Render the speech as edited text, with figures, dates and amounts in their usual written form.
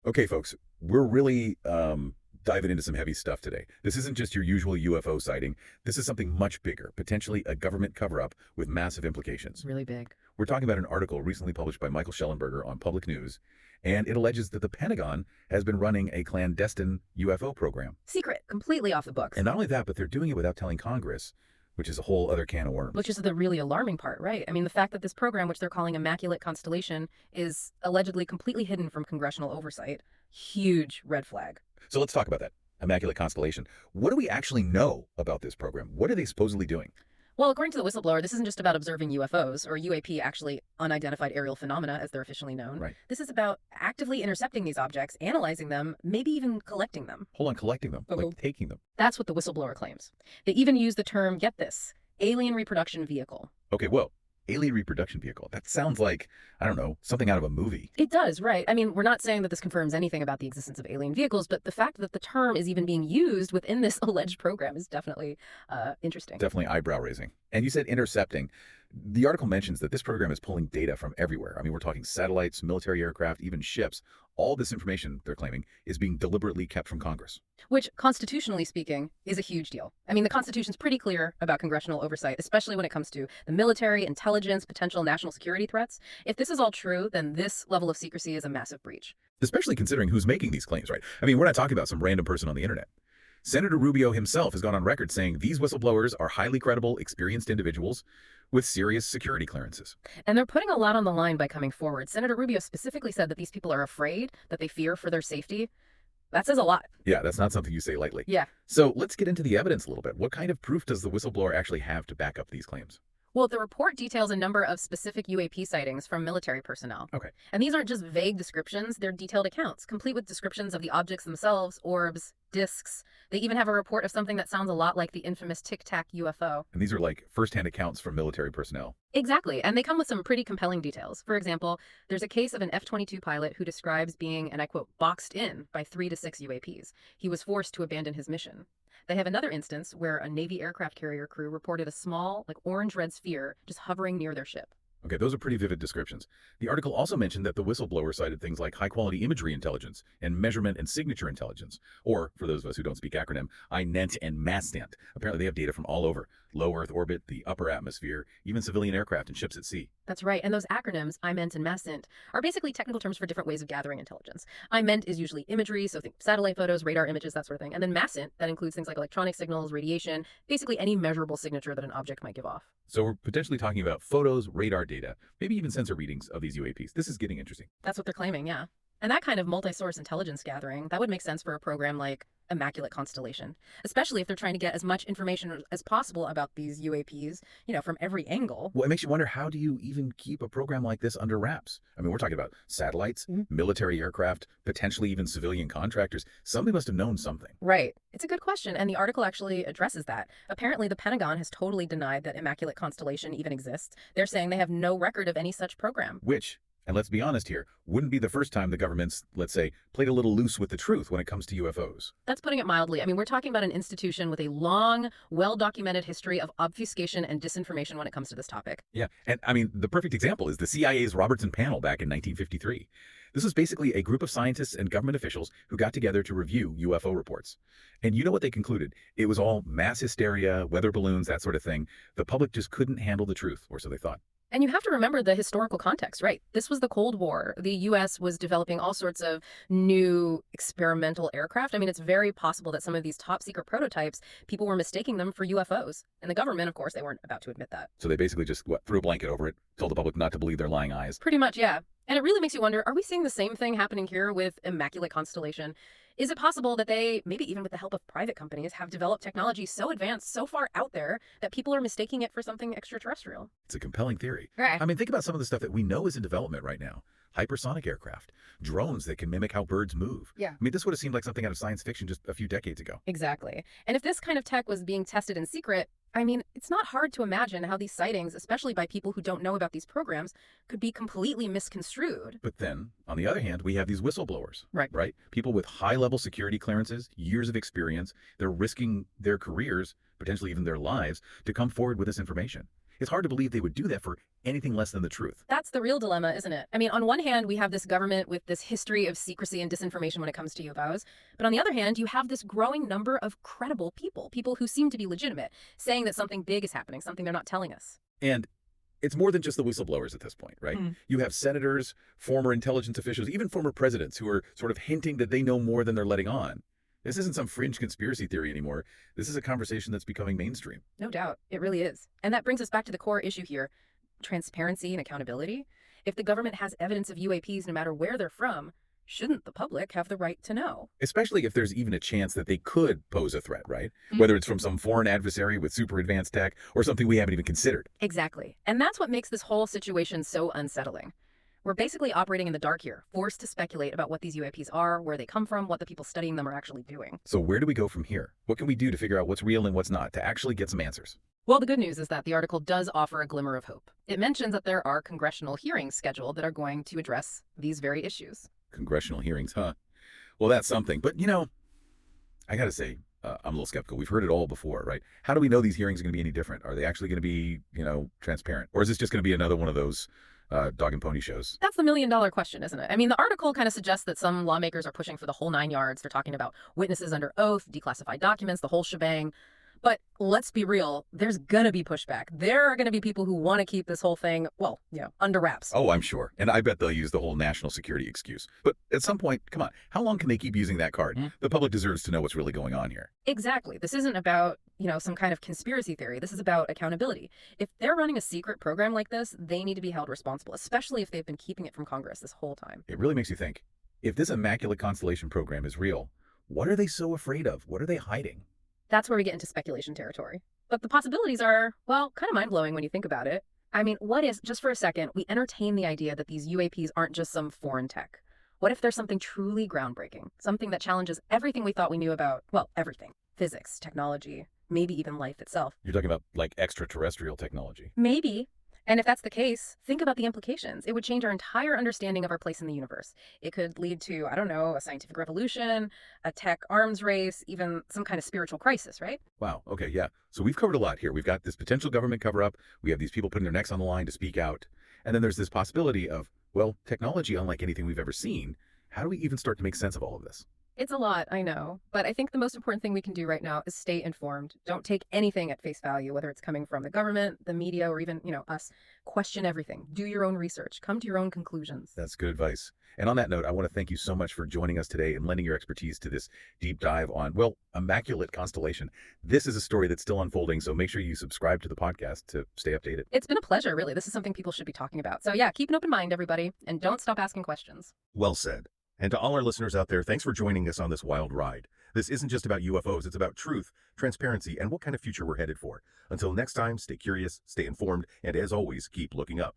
Okay, folks, we're really diving into some heavy stuff today. This isn't just your usual UFO sighting. This is something much bigger, potentially a government cover-up with massive implications. Really big. We're talking about an article recently published by Michael Schellenberger on Public News, and it alleges that the Pentagon has been running a clandestine UFO program. Secret, completely off the books. And not only that, but they're doing it without telling Congress, which is a whole other can of worms. Which is the really alarming part, right? I mean, the fact that this program, which they're calling Immaculate Constellation, is allegedly completely hidden from congressional oversight. Huge red flag. So let's talk about that. Immaculate Constellation. What do we actually know about this program? What are they supposedly doing? Well, according to the whistleblower, this isn't just about observing UFOs, or UAP, actually unidentified aerial phenomena, as they're officially known. Right. This is about actively intercepting these objects, analyzing them, maybe even collecting them. Hold on, collecting them, like taking them. That's what the whistleblower claims. They even use the term, get this, alien reproduction vehicle. Okay, whoa. Alien reproduction vehicle. That sounds like, I don't know, something out of a movie. It does, right. I mean, we're not saying that this confirms anything about the existence of alien vehicles, but the fact that the term is even being used within this alleged program is definitely interesting. Definitely eyebrow raising. And you said intercepting. The article mentions that this program is pulling data from everywhere. I mean, we're talking satellites, military aircraft, even ships. All this information, they're claiming, is being deliberately kept from Congress. Which, constitutionally speaking, is a huge deal. I mean, the Constitution's pretty clear about congressional oversight, especially when it comes to the military, intelligence, potential national security threats. If this is all true, then this level of secrecy is a massive breach. Especially considering who's making these claims, right? I mean, we're not talking about some random person on the internet. Senator Rubio himself has gone on record saying these whistleblowers are highly credible, experienced individuals with serious security clearances. And they're putting a lot on the line by coming forward. Senator Rubio specifically said that these people are afraid, that they fear for their safety. That says a lot. Yeah, that's not something you say lightly. Yeah. So let's get into the evidence a little bit. What kind of proof does the whistleblower actually have to back up these claims? Well, the report details a number of specific UAP sightings from military personnel. Okay. And these aren't just vague descriptions, they're detailed accounts, complete with descriptions of the objects themselves, orbs, discs. They even have a report of something that sounds a lot like the infamous Tic Tac UFO. And these are like first-hand accounts from military personnel. Exactly, and they come with some pretty compelling details. For example, there's a case of an F-22 pilot who describes being, and I quote, boxed in by 3 to 6 UAPs. He was forced to abandon his mission. They have another instance where a Navy aircraft carrier crew reported a small, like orange-red sphere just hovering near their ship. Okay, those are pretty vivid descriptions. The article also mentioned that the whistleblower cited things like high-quality imagery intelligence and measurement and signature intelligence, or, for those of us who don't speak acronym, INENT and MASTANT. Apparently they have data from all over: low Earth orbit, the upper atmosphere, even civilian aircraft and ships at sea. That's right, and those acronyms, IMENT and MASTANT, are basically technical terms for different ways of gathering intelligence. IMENT is usually imagery, so think satellite photos, radar images, that sort of thing. And then MASTANT, that includes things like electronic signals, radiation, basically any measurable signature that an object might give off. So we're potentially talking about photos, radar data, maybe even sensor readings of these UAPs. This is getting interesting. That's what they're claiming, yeah. And that kind of multi-source intelligence gathering, that would make sense for a program like Immaculate Constellation, especially if they're trying to get as much information as possible about these UAPs, from every angle. Well, it makes you wonder, how do you even keep a program like this under wraps? I mean, we're talking about satellites, military aircraft, potentially even civilian contractors. Somebody must have known something. Right. It's a good question, and the article actually addresses that. Apparently, the Pentagon has totally denied that Immaculate Constellation even exists. They're saying they have no record of any such program. Which, and let's be honest here, wouldn't be the first time the government's, let's say, played a little loose with the truth when it comes to UFOs. That's putting it mildly. I mean, we're talking about an institution with a long, well-documented history of obfuscation and disinformation when it comes to this topic. Yeah, and I mean, the perfect example is the CIA's Robertson Panel back in 1953. This was basically a group of scientists and government officials who got together to review UFO reports. And you know what they concluded? It was all mass hysteria, weather balloons, that sort of thing. The public just couldn't handle the truth, or so they thought. And you have to remember the historical context, right? This was the Cold War. The U.S. was developing all sorts of new experimental aircraft. I mean, it's very possible that some of these top secret prototypes, people were mistaking them for UFOs. And the government, of course, they weren't about to admit that. So they basically just threw a blanket over it, told the public not to believe their lying eyes. Pretty much, yeah. And it really makes you wonder, are we seeing the same thing happening here with Immaculate Constellation? Is it possible that they, maybe even with the help of private companies, have developed technology so advanced, so far out there, that people are mistaking it for something extraterrestrial? It's a compelling theory. Right. I mean, think about some of the stuff that we know is in development right now. Hypersonic aircraft, drones that can mimic how birds move. Yeah. I mean, this would have seemed like something out of science fiction just a few decades ago. Exactly. And if this kind of tech was being tested in secret, I mean, it's not hard to imagine how these sightings, especially by people who don't know about these programs, could be completely misconstrued. But then, on the other hand, we have these whistleblowers. Right. People with high-level security clearances, years of experience. They're risking their careers, potentially even their lives, to come forward with this information. It's hard to believe they would do that for anything less than the truth. That's the real dilemma, isn't it? I mean, on one hand, we have this government with this history of secrecy and disinformation when it comes to UFOs. But on the other hand, you have this growing number of credible people who seem to be legitimate, saying that something big is happening, something they're not telling us. And it's more than just the whistleblowers at this point, right? You have senators, former intelligence officials, even former presidents who are sort of hinting that they know more than they're letting on. This isn't some fringe conspiracy theory anymore. This is a conversation that's becoming mainstream. No doubt. It really is. And that brings us back to the core issue here, transparency and accountability. If the government has evidence of UAPs, no matter where they're from, shouldn't the public have the right to know? Especially if there's even a chance that they could pose a threat, right? Whether it's from some foreign adversary with super advanced tech or something we haven't even considered. Exactly. And that's what makes this whole situation so unsettling. We're basically operating in the dark here, forced to speculate about what these UAPs are, where they come from, what the people studying them are actually doing. So where do we go from here? What can we do to figure out what's real and what's not, to actually get some answers? Well, the good news is that the article does offer a glimmer of hope. It mentions that there are congressional hearings scheduled that are going to address these very issues. Congressional hearings, huh? Well, that's something. But, I got to say, I'm a little skeptical. We've heard it all before, right? How do we know these hearings are going to be any different? Are they actually going to be, transparent? Or is this just going to be another one of those dog and pony shows? That's the million-dollar question, isn't it? I mean, the article kind of suggests that some lawmakers are pushing for the whole 9 yards. They're talking about witnesses under oath, declassified documents, the whole shebang. But let's be real, there's gonna be pushback. There are gonna be people who want to keep this whole thing, well, under wraps. Oh, I'm sure. And I bet they'll use the whole national security excuse. But at some point, come on, how long can they keep using that card? The public deserves to know what's really going on here. Exactly. This isn't about, some kind of conspiracy theory. This is about accountability. If they're running a secret program like this, they need to be held responsible, especially if they've been keeping it from Congress this whole time. It really makes you think, if this Immaculate Constellation program is real, what are they so afraid of? What are they hiding? That's where we get into speculation territory. But the possibilities are, well, kind of mind-blowing when you think about it. I mean, what if, just for a second, we entertain the idea that these UAPs aren't just some foreign tech? What if there's something truly groundbreaking? Something that challenges everything we thought we knew about, well, everything. Physics, technology, maybe even life itself. You're talking about, like, extraterrestrial technology. Maybe. And if that's the case, think about the implications. It would change our entire understanding of our place in the universe. It could lead to, I don't know, a scientific revolution, a tech arms race, even some kind of spiritual crisis, right? Wow. Okay, yeah. So we've covered a lot here. We've got this potential government cover-up. We have these people putting their necks on the line to speak out. And then there's this possibility of, well, technology unlike anything we've ever seen. How do we even start to make sense of all of this? It's a lot, I know. But I think the most important thing we can do right now is stay informed. Don't take anything at face value, whether it's coming from the government, the media, or even, us. Question everything. Do your own research. Come to your own conclusions. That's good advice. And on that note, I want to thank you so much for joining us today and lending your expertise to this deep dive on, well, Immaculate Constellation. This is a story that's still unfolding, so make sure you subscribe to the podcast to stay updated. It's been a pleasure, really. This is something people should be talking about. So yeah, keep an open mind, everybody, and don't stop asking questions. Well said. And to all our listeners out there, thanks for joining us on this wild ride. This isn't just about UFOs, it's about truth, transparency, and what kind of future we're headed for. Until next time, stay curious, stay informed, and as always, keep looking up.